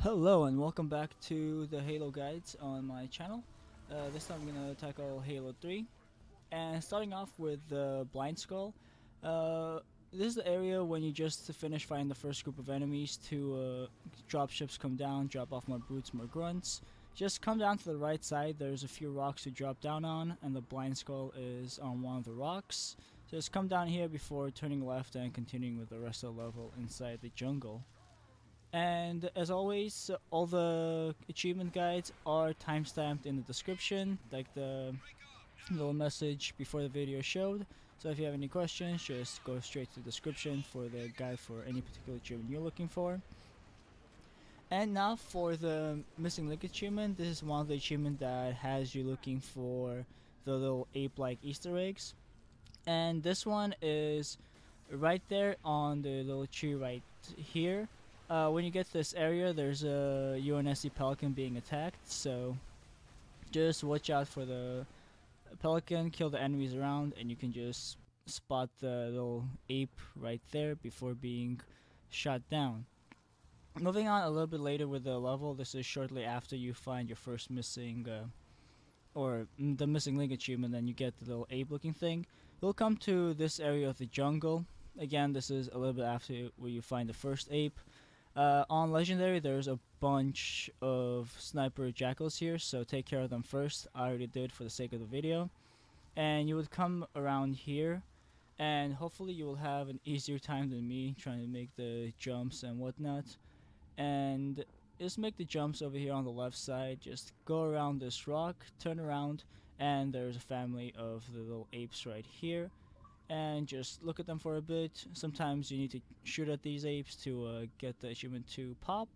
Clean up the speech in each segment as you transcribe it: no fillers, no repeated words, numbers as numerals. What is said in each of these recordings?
Hello and welcome back to the Halo guides on my channel. This time I'm going to tackle Halo 3 and starting off with the Blind Skull. This is the area when you just finish fighting the first group of enemies to dropships come down, drop off more brutes, more grunts. Just come down to the right side, there's a few rocks to drop down on and the Blind Skull is on one of the rocks. So just come down here before turning left and continuing with the rest of the level inside the jungle. And as always, all the achievement guides are timestamped in the description, like the little message before the video showed. So if you have any questions, just go straight to the description for the guide for any particular achievement you're looking for. And now for the missing link achievement. This is one of the achievements that has you looking for the little ape-like Easter eggs. And this one is right there on the little tree right here. When you get to this area, there's a UNSC pelican being attacked, so just watch out for the pelican, kill the enemies around, and you can just spot the little ape right there before being shot down. Moving on a little bit later with the level, this is shortly after you find your first missing, or the missing link achievement, then you get the little ape looking thing. You'll come to this area of the jungle. Again, this is a little bit after where you find the first ape. On Legendary, there's a bunch of sniper jackals here, so take care of them first. I already did for the sake of the video. And you would come around here, and hopefully you will have an easier time than me trying to make the jumps and whatnot. And just make the jumps over here on the left side. Just go around this rock, turn around, and there's a family of the little apes right here. And just look at them for a bit. Sometimes you need to shoot at these apes to get the achievement to pop,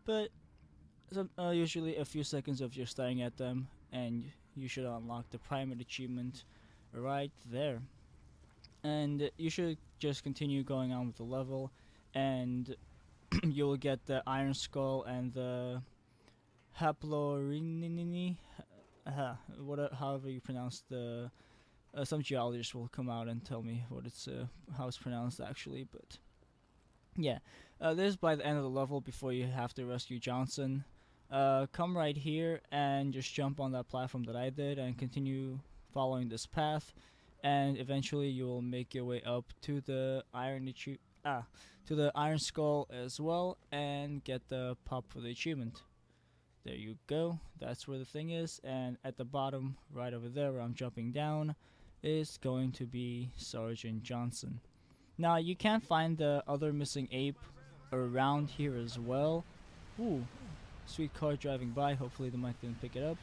but usually a few seconds of just staring at them and you should unlock the Primate achievement right there. And you should just continue going on with the level, and you'll get the Iron Skull and the Haplorrhini, however you pronounce the. Some geologists will come out and tell me what it's how it's pronounced actually, but yeah, this is by the end of the level before you have to rescue Johnson. Come right here and just jump on that platform that I did and continue following this path, and eventually you will make your way up to the Iron Skull as well and get the pop for the achievement. There you go, that's where the thing is, and at the bottom right over there where I'm jumping down is going to be Sergeant Johnson. Now you can find the other missing ape around here as well. Ooh, sweet car driving by, hopefully the mic didn't pick it up.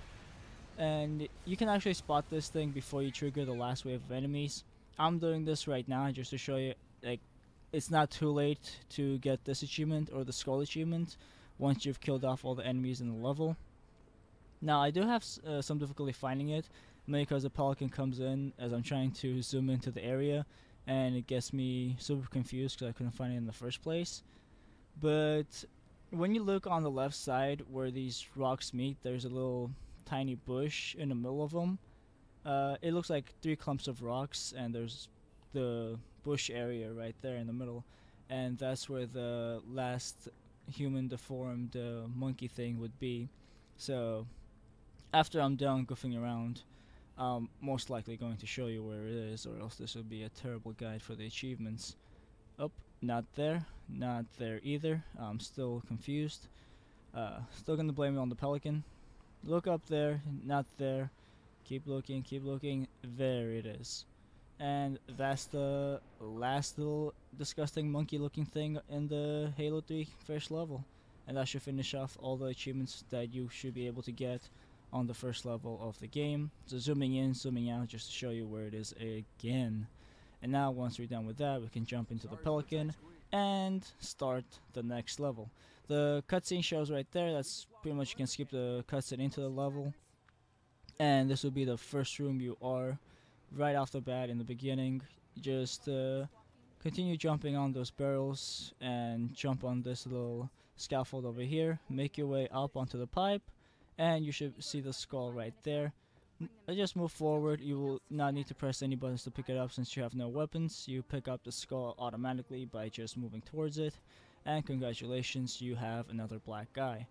And you can actually spot this thing before you trigger the last wave of enemies. I'm doing this right now just to show you, like, it's not too late to get this achievement or the skull achievement once you've killed off all the enemies in the level. Now I do have some difficulty finding it, mainly because the pelican comes in as I'm trying to zoom into the area, and it gets me super confused because I couldn't find it in the first place. But when you look on the left side where these rocks meet, there's a little tiny bush in the middle of them. It looks like 3 clumps of rocks, and there's the bush area right there in the middle, and that's where the last human deformed monkey thing would be. So after I'm done goofing around, I'm most likely going to show you where it is, or else this will be a terrible guide for the achievements. Oh, not there either. I'm still confused. Still gonna blame it on the pelican. Look up there, not there. Keep looking, there it is. And that's the last little disgusting monkey looking thing in the Halo 3 first level. And that should finish off all the achievements that you should be able to get on the first level of the game. So zooming in, zooming out just to show you where it is again. And now once we're done with that, we can jump into the pelican and start the next level. The cutscene shows right there. That's pretty much, you can skip the cutscene into the level. And this will be the first room you are right off the bat in the beginning. Just continue jumping on those barrels and jump on this little scaffold over here. Make your way up onto the pipe, and you should see the skull right there. Just move forward. You will not need to press any buttons to pick it up since you have no weapons. You pick up the skull automatically by just moving towards it. and congratulations, you have another black guy.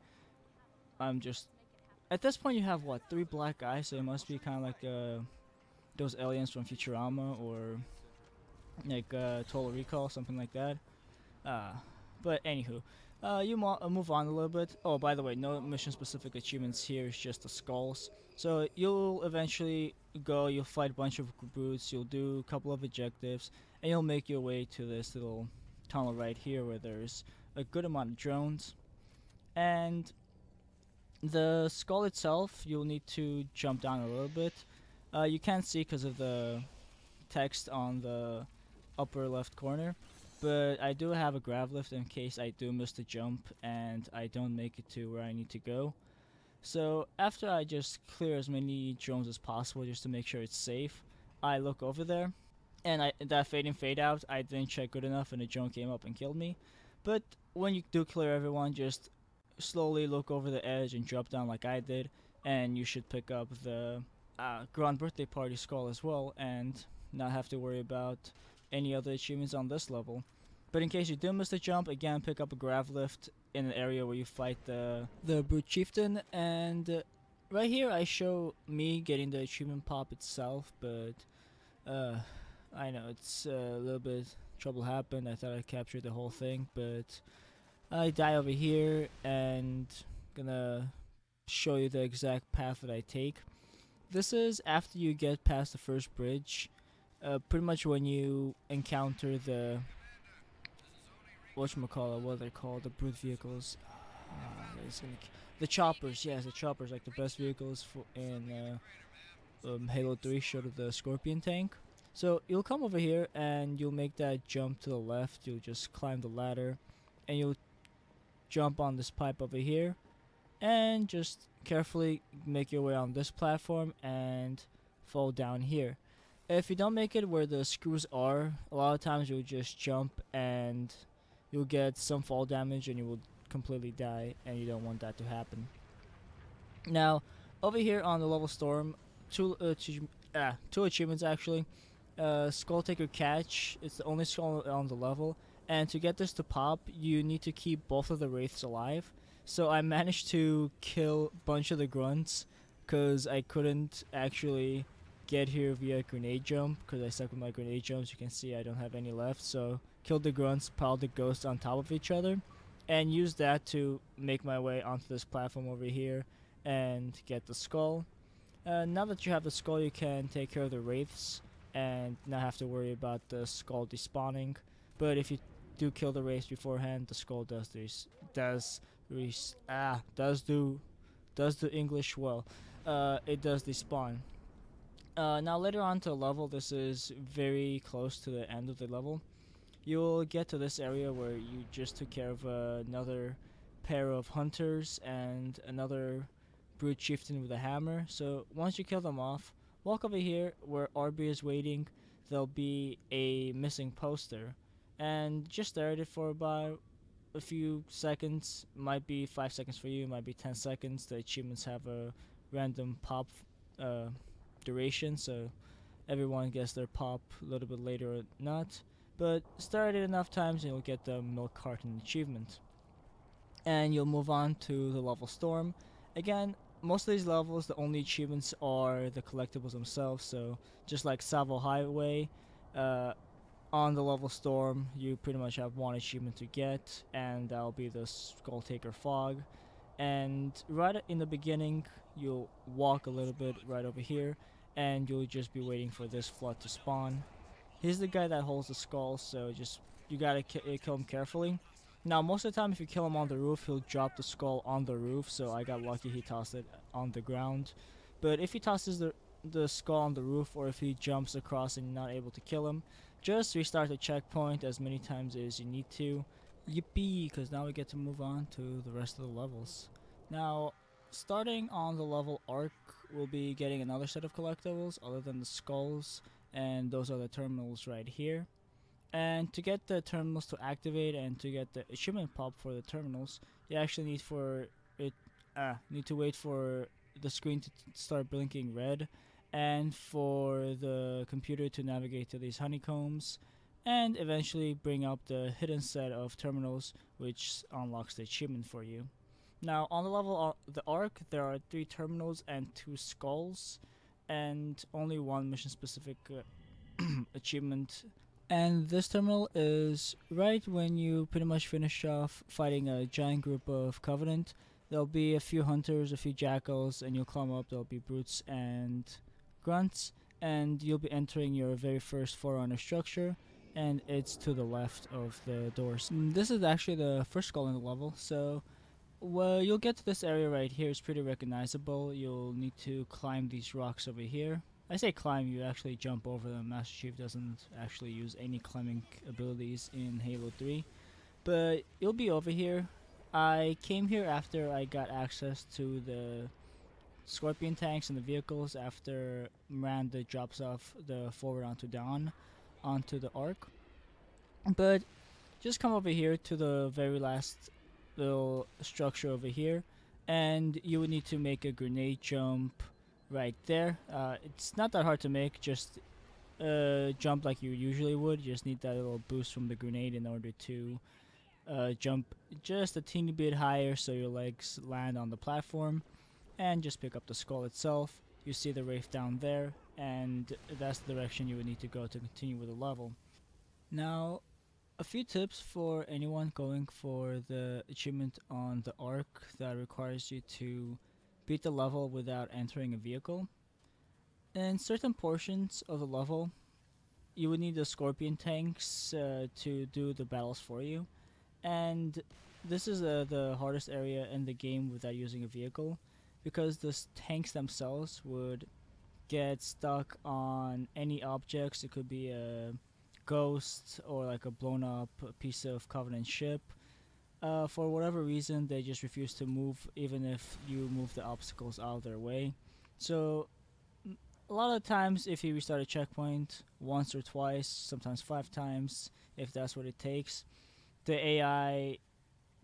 I'm just at this point you have what, 3 black guys, so it must be kind of like those aliens from Futurama or like Total Recall, something like that. Uh, but anywho, you move on a little bit. Oh, by the way, no mission-specific achievements here. It's just the skulls. So you'll eventually go. You'll fight a bunch of brutes. You'll do a couple of objectives, and you'll make your way to this little tunnel right here, where there's a good amount of drones. And the skull itself, you'll need to jump down a little bit. You can't see because of the text on the upper left corner, but I do have a grav lift in case I do miss the jump and I don't make it to where I need to go. So after I just clear as many drones as possible just to make sure it's safe, I look over there, and that fade in fade out, I didn't check good enough and the drone came up and killed me. But when you do clear everyone, just slowly look over the edge and drop down like I did, and you should pick up the Grunt birthday party skull as well, and not have to worry about any other achievements on this level. But in case you do miss the jump, again, pick up a grav lift in an area where you fight the brute chieftain, and right here I show me getting the achievement pop itself, but I know it's a little bit trouble happened. I thought I captured the whole thing, but I die over here, and gonna show you the exact path that I take. This is after you get past the first bridge. Pretty much when you encounter the whatchamacallit, what are they called? The brute vehicles. The choppers, yes, the choppers, like the best vehicles in Halo 3 showed the Scorpion tank. So you'll come over here and you'll make that jump to the left. You'll just climb the ladder and you'll jump on this pipe over here and just carefully make your way on this platform and fall down here. If you don't make it where the screws are, a lot of times you'll just jump and you'll get some fall damage and you will completely die, and you don't want that to happen. Now, over here on the level storm, two achievements actually. Skull Taker Catch, it's the only skull on the level, and to get this to pop, you need to keep both of the wraiths alive. So I managed to kill a bunch of the grunts because I couldn't actually get here via grenade jump because I suck with my grenade jumps. You can see I don't have any left, so killed the grunts, piled the ghosts on top of each other, and used that to make my way onto this platform over here and get the skull. Now that you have the skull, you can take care of the wraiths and not have to worry about the skull despawning. But if you do kill the wraiths beforehand, the skull does do English well. It does despawn. Now later on to the level, this is very close to the end of the level. You'll get to this area where you just took care of another pair of hunters and another brute chieftain with a hammer. So once you kill them off, walk over here where RB is waiting. There'll be a missing poster, and just stare at it for about a few seconds. Might be 5 seconds for you, might be 10 seconds. The achievements have a random pop duration, so everyone gets their pop a little bit later or not. But stare at it enough times and you'll get the milk carton achievement. And you'll move on to the level storm. Again, most of these levels, the only achievements are the collectibles themselves. So just like Savo Highway, on the level storm, you pretty much have one achievement to get, and that'll be the Skull Taker Fog. And right in the beginning, you'll walk a little bit right over here, and you'll just be waiting for this flood to spawn. He's the guy that holds the skull, so just you gotta kill him carefully. Now, most of the time, if you kill him on the roof, he'll drop the skull on the roof, so I got lucky he tossed it on the ground. But if he tosses the skull on the roof, or if he jumps across and you're not able to kill him, just restart the checkpoint as many times as you need to. Yippee, because now we get to move on to the rest of the levels. Now, starting on the level Arc, we'll be getting another set of collectibles other than the skulls, and those are the terminals right here. And to get the terminals to activate and to get the achievement pop for the terminals, you actually need to wait for the screen to start blinking red, and for the computer to navigate to these honeycombs, and eventually bring up the hidden set of terminals, which unlocks the achievement for you. Now, on the level of the Ark, there are 3 terminals and 2 skulls, and only one mission-specific achievement. And this terminal is right when you pretty much finish off fighting a giant group of Covenant. There'll be a few hunters, a few jackals, and you'll climb up. There'll be brutes and grunts, and you'll be entering your very first Forerunner structure, and it's to the left of the doors. This is actually the first skull in the level, so you'll get to this area right here. It's pretty recognizable. You'll need to climb these rocks over here. I say climb, you actually jump over them. Master Chief doesn't actually use any climbing abilities in Halo 3, but you'll be over here. I came here after I got access to the Scorpion tanks and the vehicles after Miranda drops off the forward onto Dawn onto the Ark. But just come over here to the very last little structure over here, and you would need to make a grenade jump right there. It's not that hard to make, just jump like you usually would. You just need that little boost from the grenade in order to jump just a teeny bit higher so your legs land on the platform, and just pick up the skull itself. You see the Wraith down there, and that's the direction you would need to go to continue with the level. Now, a few tips for anyone going for the achievement on the Ark that requires you to beat the level without entering a vehicle. In certain portions of the level, you would need the Scorpion tanks to do the battles for you, and this is the hardest area in the game without using a vehicle, because the tanks themselves would get stuck on any objects. It could be a ghost or like a blown up piece of Covenant ship. For whatever reason, they just refuse to move even if you move the obstacles out of their way. So a lot of times, if you restart a checkpoint once or twice, sometimes 5 times if that's what it takes, the AI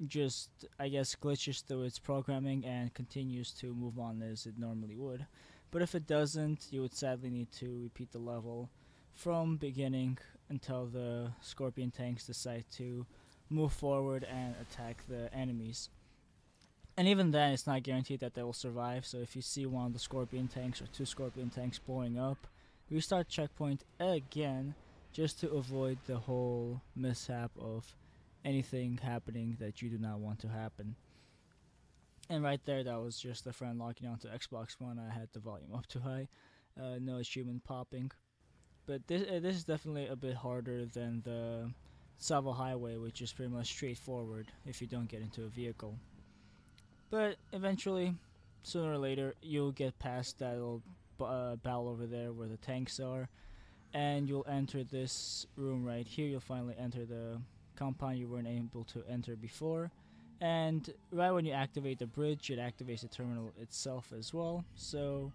just, I guess, glitches through its programming and continues to move on as it normally would. But if it doesn't, you would sadly need to repeat the level from beginning until the Scorpion tanks decide to move forward and attack the enemies. And even then, it's not guaranteed that they will survive, so if you see one of the Scorpion tanks or 2 Scorpion tanks blowing up, restart checkpoint again just to avoid the whole mishap of anything happening that you do not want to happen. And right there, that was just a friend logging onto Xbox One. I had the volume up too high, no achievement popping. But this is definitely a bit harder than the Salvo Highway, which is pretty much straightforward if you don't get into a vehicle. But eventually, sooner or later, you'll get past that little battle over there where the tanks are, and you'll enter this room right here. You'll finally enter the compound you weren't able to enter before, and right when you activate the bridge, it activates the terminal itself as well. So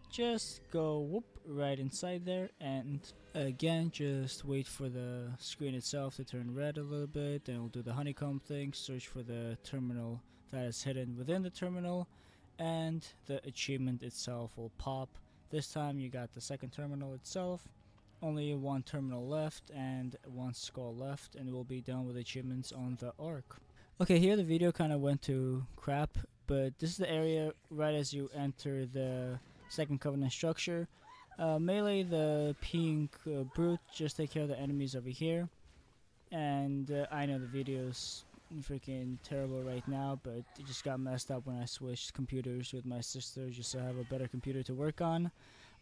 just go whoop right inside there, and again, just wait for the screen itself to turn red a little bit. Then we'll do the honeycomb thing, search for the terminal that is hidden within the terminal, and the achievement itself will pop. This time you got the second terminal itself, only 1 terminal left and 1 skull left, and we'll be done with achievements on the Ark. Okay, here the video kind of went to crap, but this is the area right as you enter the second Covenant structure. Melee the pink brute, just take care of the enemies over here. And I know the video's freaking terrible right now, but it just got messed up when I switched computers with my sister just so I have a better computer to work on.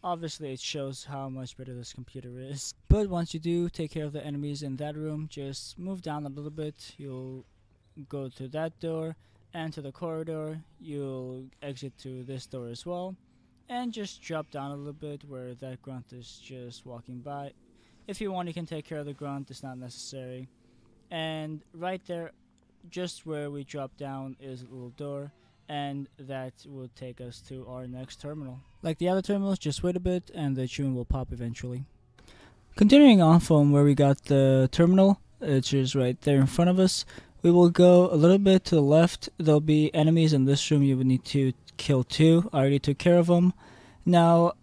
Obviously it shows how much better this computer is. But once you do take care of the enemies in that room, just move down a little bit. You'll go to that door, and to the corridor. You'll exit to this door as well, and just drop down a little bit where that grunt is just walking by. If you want, you can take care of the grunt, it's not necessary. And right there, just where we drop down, is a little door, and that will take us to our next terminal. Like the other terminals, just wait a bit and the achievement will pop eventually. Continuing on from where we got the terminal, which is right there in front of us, we will go a little bit to the left. There'll be enemies in this room. You would need to kill 2. I already took care of them. Now,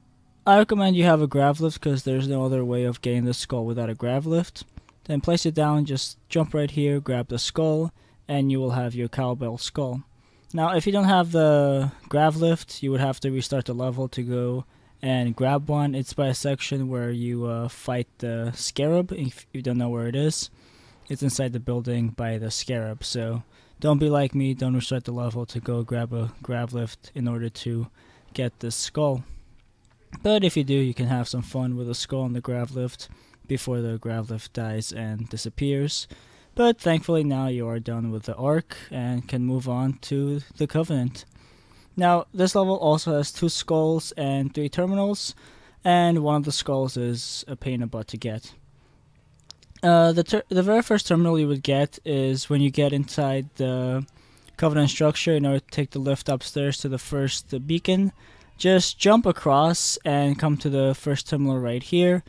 I recommend you have a grav lift because there's no other way of getting the skull without a grav lift. Then place it down, just jump right here, grab the skull, and you will have your Cowbell skull. Now, if you don't have the grav lift, you would have to restart the level to go and grab one. It's by a section where you fight the scarab. If you don't know where it is, it's inside the building by the scarab. So don't be like me, don't restart the level to go grab a grav lift in order to get this skull. But if you do, you can have some fun with the skull and the grav lift before the grav lift dies and disappears. But thankfully now you are done with the arc and can move on to the Covenant. Now this level also has 2 skulls and 3 terminals, and one of the skulls is a pain in the butt to get. The very first terminal you would get is when you get inside the Covenant structure in order to take the lift upstairs to the first beacon. Just jump across and come to the first terminal right here.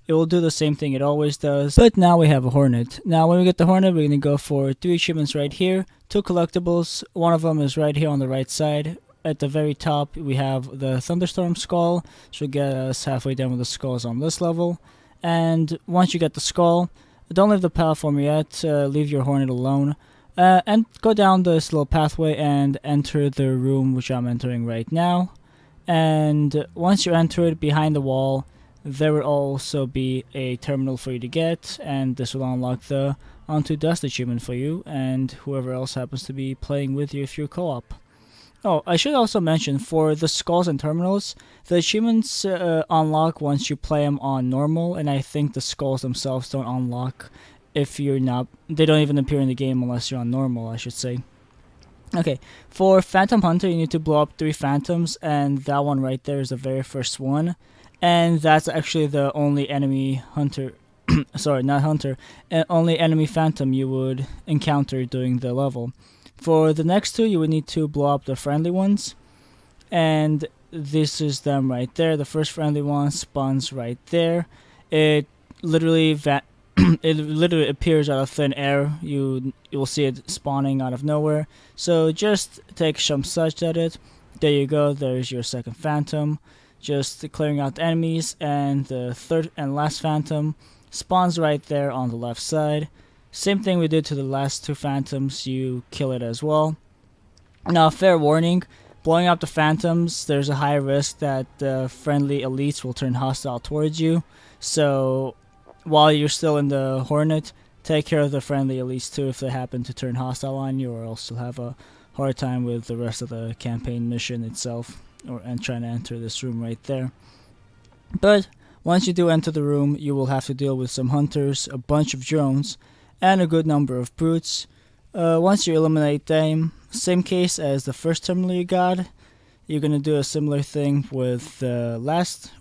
It will do the same thing it always does, but now we have a Hornet. Now when we get the Hornet, we're going to go for 3 achievements right here, 2 collectibles. One of them is right here on the right side. At the very top, we have the Thunderstorm skull, which will get us halfway down with the skulls on this level. And once you get the skull, don't leave the platform yet, leave your Hornet alone. And go down this little pathway and enter the room which I'm entering right now. And once you enter it, behind the wall, there will also be a terminal for you to get, and this will unlock the Onto Dust achievement for you and whoever else happens to be playing with you if you're co-op. Oh, I should also mention, for the skulls and terminals, the achievements unlock once you play them on normal, and I think the skulls themselves don't unlock if you're not, they don't even appear in the game unless you're on normal, I should say. Okay, for Phantom Hunter, you need to blow up 3 phantoms, and that one right there is the very first one. And that's actually the only enemy hunter, sorry, not hunter, only enemy phantom you would encounter during the level. For the next 2, you would need to blow up the friendly ones. And this is them right there. The first friendly one spawns right there. It literally appears out of thin air. You'll see it spawning out of nowhere. So just take some such at it. There you go, there's your second phantom. Just clearing out the enemies, and the third and last phantom spawns right there on the left side. Same thing we did to the last 2 phantoms, you kill it as well. Now, fair warning, blowing up the phantoms, there's a high risk that the friendly elites will turn hostile towards you. So while you're still in the Hornet, take care of the friendly elites too if they happen to turn hostile on you, or else you'll have a hard time with the rest of the campaign mission itself. And trying to enter this room right there. But once you do enter the room, you will have to deal with some hunters, a bunch of drones, and a good number of brutes. Once you eliminate them, same case as the first terminal you got, you're going to do a similar thing with the last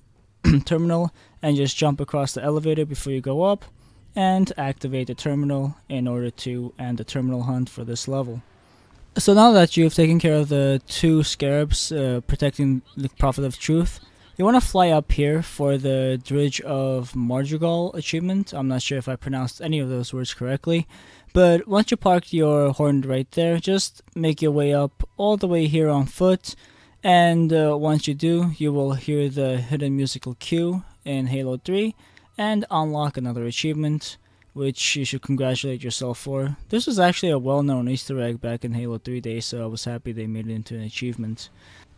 terminal and just jump across the elevator before you go up and activate the terminal in order to end the terminal hunt for this level. So now that you've taken care of the 2 scarabs protecting the Prophet of Truth, you want to fly up here for the Drige of Mardrigal achievement. I'm not sure if I pronounced any of those words correctly, but once you park your Hornet right there, just make your way up all the way here on foot, and once you do, you will hear the hidden musical cue in Halo 3 and unlock another achievement, which you should congratulate yourself for. This was actually a well-known Easter egg back in Halo 3 days, so I was happy they made it into an achievement.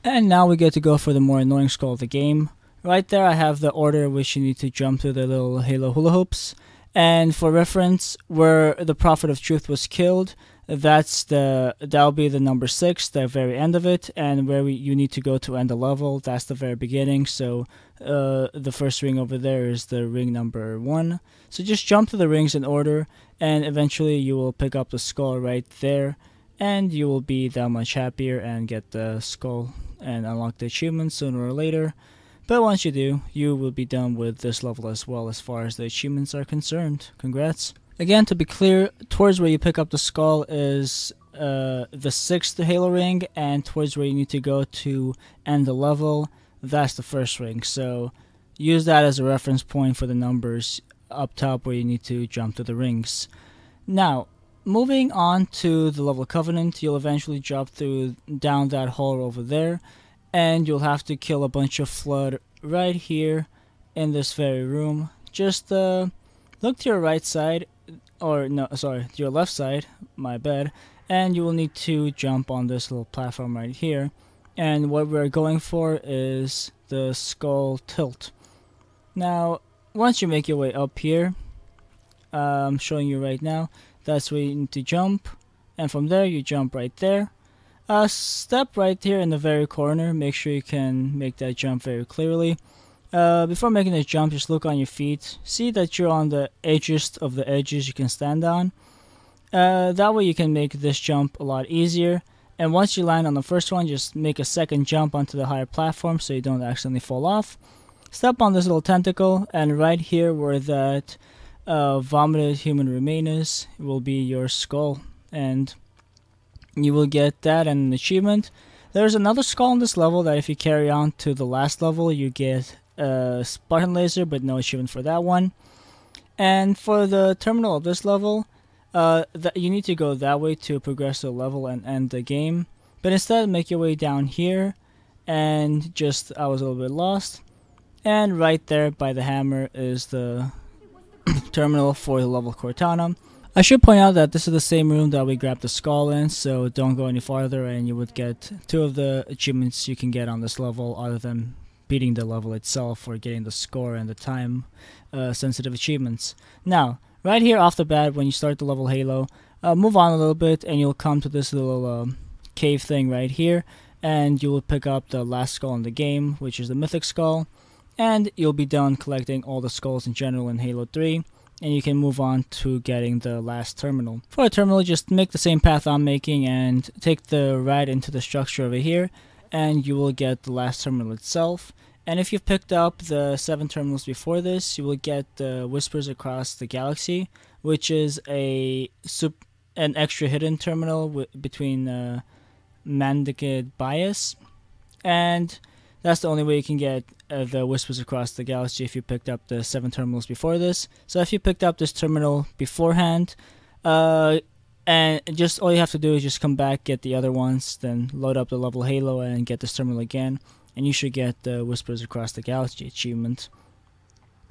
And now we get to go for the more annoying skull of the game. Right there I have the order which you need to jump through the little Halo hula hoops. And for reference, where the Prophet of Truth was killed, that'll be the number 6, the very end of it, and where you need to go to end the level, that's the very beginning. So the first ring over there is the ring number 1. So just jump to the rings in order, and eventually you will pick up the skull right there, and you will be that much happier and get the skull and unlock the achievement sooner or later. But once you do, you will be done with this level as well as far as the achievements are concerned. Congrats. Again, to be clear, towards where you pick up the skull is the 6th Halo ring, and towards where you need to go to end the level, that's the first ring. So use that as a reference point for the numbers up top where you need to jump to the rings. Now, moving on to the level Covenant, you'll eventually drop down that hole over there, and you'll have to kill a bunch of Flood right here in this very room. Just the look to your right side, or no, sorry, to your left side, my bad, and you will need to jump on this little platform right here. And what we're going for is the skull tilt. Now, once you make your way up here, I'm showing you right now, that's where you need to jump, and from there you jump right there. Step right here in the very corner, make sure you can make that jump very clearly. Before making the jump, just look on your feet, see that you're on the edgest of the edges you can stand on. That way you can make this jump a lot easier, and once you land on the first one, just make a second jump onto the higher platform so you don't accidentally fall off. Step on this little tentacle, and right here where that vomited human remain is, will be your skull, and you will get that and an achievement. There's another skull on this level that if you carry on to the last level, you get a Spartan laser, but no achievement for that one. And for the terminal of this level, you need to go that way to progress the level and end the game. But instead, make your way down here, and just, I was a little bit lost. And right there by the hammer is the terminal for the level Cortana. I should point out that this is the same room that we grabbed the skull in, so don't go any farther and you would get 2 of the achievements you can get on this level other than beating the level itself or getting the score and the time sensitive achievements. Now, right here off the bat when you start the level Halo, move on a little bit and you'll come to this little cave thing right here, and you will pick up the last skull in the game, which is the Mythic skull, and you'll be done collecting all the skulls in general in Halo 3. And you can move on to getting the last terminal. For a terminal, just make the same path I'm making and take the right into the structure over here, and you will get the last terminal itself. And if you've picked up the 7 terminals before this, you will get the Whispers Across the Galaxy, which is an extra hidden terminal between Mandicid Bias, and that's the only way you can get the Whispers Across the Galaxy if you picked up the 7 terminals before this. So if you picked up this terminal beforehand, and just all you have to do is just come back, get the other ones, then load up the level Halo and get this terminal again, and you should get the Whispers Across the Galaxy achievement.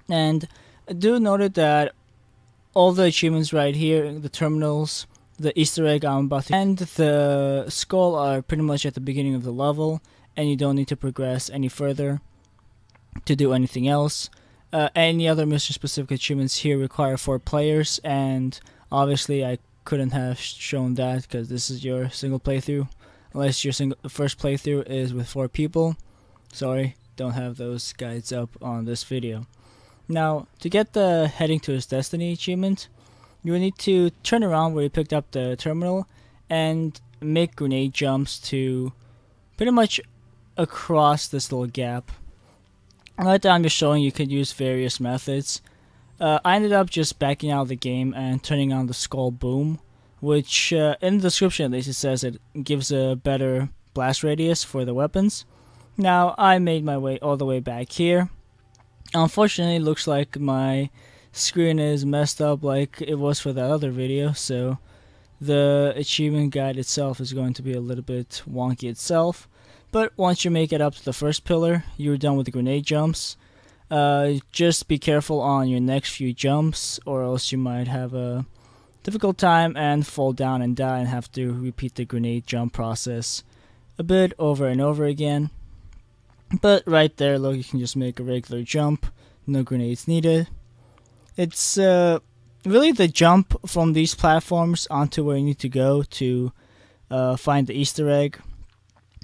And do note that all the achievements right here, the terminals, the Easter egg I'm about to, and the skull are pretty much at the beginning of the level, and you don't need to progress any further to do anything else. Any other mission specific achievements here require 4 players, and obviously I couldn't have shown that because this is your single playthrough, unless your first playthrough is with 4 people. Sorry, don't have those guides up on this video. Now, to get the Heading to His Destiny achievement, you will need to turn around where you picked up the terminal and make grenade jumps to pretty much across this little gap. Right now I'm just showing you could use various methods. I ended up just backing out of the game and turning on the skull boom, which in the description at least it says it gives a better blast radius for the weapons. Now I made my way all the way back here. Unfortunately, it looks like my screen is messed up like it was for that other video, so the achievement guide itself is going to be a little bit wonky itself. But once you make it up to the first pillar, you're done with the grenade jumps. Just be careful on your next few jumps, or else you might have a difficult time and fall down and die and have to repeat the grenade jump process a bit over and over again. But right there, look, you can just make a regular jump, no grenades needed. It's really the jump from these platforms onto where you need to go to find the Easter egg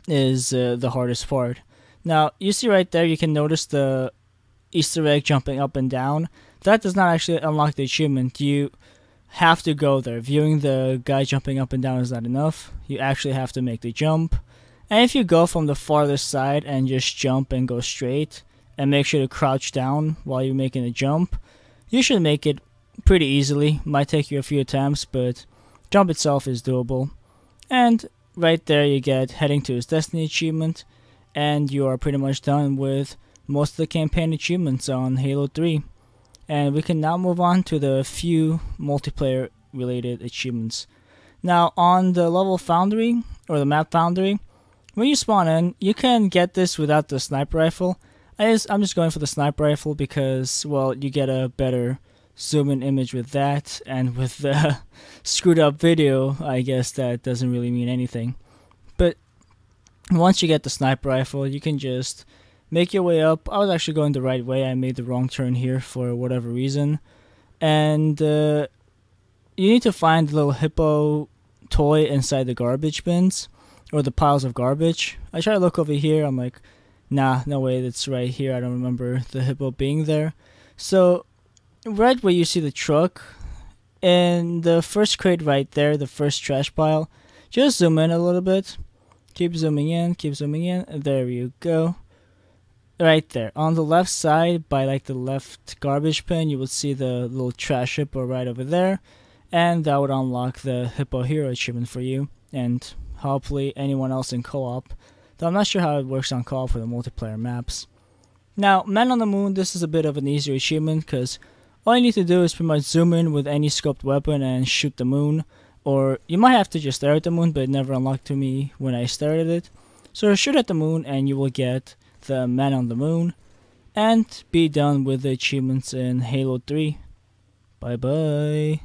is the hardest part. Now, you see right there, you can notice the Easter egg jumping up and down. That does not actually unlock the achievement. You have to go there. Viewing the guy jumping up and down is not enough. You actually have to make the jump. And if you go from the farthest side and just jump and go straight, and make sure to crouch down while you're making a jump, you should make it pretty easily. Might take you a few attempts, but jump itself is doable. And right there you get Heading to His Destiny achievement, and you are pretty much done with most of the campaign achievements on Halo 3. And we can now move on to the few multiplayer related achievements. Now on the level Foundry, or the map Foundry, when you spawn in, you can get this without the sniper rifle. I'm just going for the sniper rifle because, well, you get a better zoom in image with that, and with the screwed up video, I guess that doesn't really mean anything. But once you get the sniper rifle, you can just make your way up. I was actually going the right way. I made the wrong turn here for whatever reason. And you need to find the little hippo toy inside the garbage bins, or the piles of garbage. I try to look over here. I'm like, nah, no way, that's right here. I don't remember the hippo being there. So right where you see the truck, in the first crate right there, the first trash pile, just zoom in a little bit. Keep zooming in, keep zooming in. There you go. Right there. On the left side, by like the left garbage bin, you will see the little trash hippo right over there. And that would unlock the Hippo Hero achievement for you. And hopefully anyone else in co-op. Though I'm not sure how it works on co-op for the multiplayer maps. Now, Man on the Moon, this is a bit of an easier achievement because all you need to do is pretty much zoom in with any scoped weapon and shoot the moon. Or you might have to just stare at the moon, but it never unlocked to me when I stared at it. So shoot at the moon and you will get the Man on the Moon and be done with the achievements in Halo 3. Bye bye.